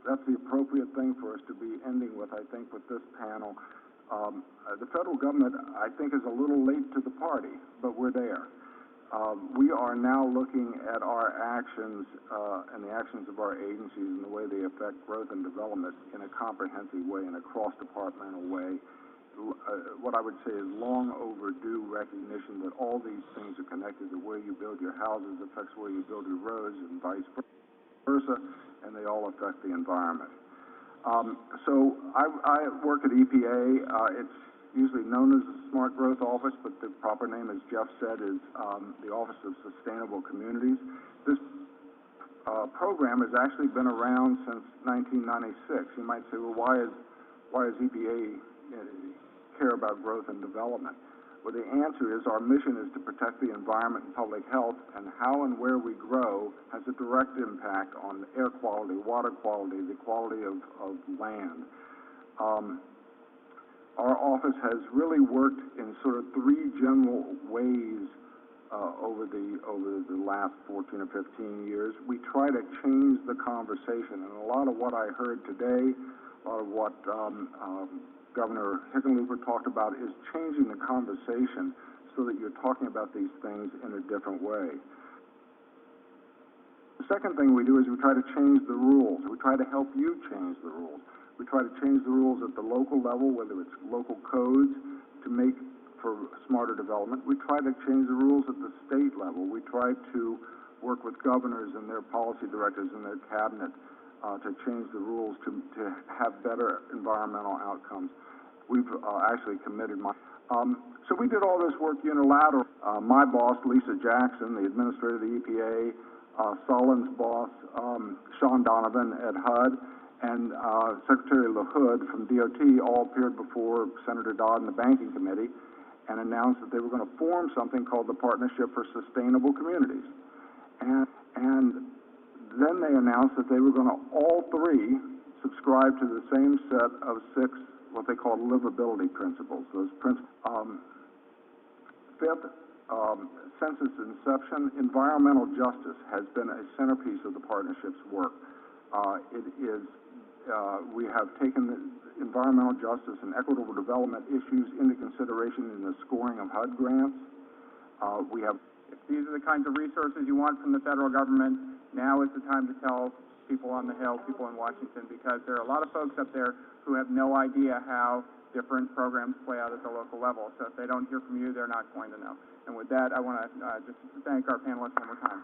that's the appropriate thing for us to be ending with, I think, with this panel. The federal government, I think, is a little late to the party, but we're there. We are now looking at our actions and the actions of our agencies and the way they affect growth and development in a comprehensive way, in a cross-departmental way. What I would say is long overdue recognition that all these things are connected. The way you build your houses affects the way you build your roads and vice versa, and they all affect the environment. So I work at EPA. It's usually known as the Smart Growth Office, but the proper name, as Jeff said, is the Office of Sustainable Communities. This program has actually been around since 1996. You might say, well, why is EPA care about growth and development? Well, the answer is our mission is to protect the environment and public health, and how and where we grow has a direct impact on air quality, water quality, the quality of land. Our office has really worked in sort of three general ways over the last 14 or 15 years. We try to change the conversation, and a lot of what I heard today, a lot of what Governor Hickenlooper talked about is changing the conversation so that you're talking about these things in a different way. The second thing we do is we try to change the rules. We try to help you change the rules. We try to change the rules at the local level, whether it's local codes to make for smarter development. We try to change the rules at the state level. We try to work with governors and their policy directors and their cabinet to change the rules to have better environmental outcomes. We've actually committed so we did all this work unilaterally. My boss, Lisa Jackson, the administrator of the EPA, Solon's boss, Sean Donovan at HUD, and Secretary LaHood from DOT all appeared before Senator Dodd and the Banking Committee and announced that they were going to form something called the Partnership for Sustainable Communities. And then they announced that they were going to all three subscribe to the same set of 6 what they call livability principles. Those principles. Fifth, since its inception, environmental justice has been a centerpiece of the partnership's work. We have taken the environmental justice and equitable development issues into consideration in the scoring of HUD grants. If these are the kinds of resources you want from the federal government, now is the time to tell people on the Hill, people in Washington, because there are a lot of folks up there who have no idea how different programs play out at the local level. So if they don't hear from you, they're not going to know. And with that, I want to just thank our panelists one more time.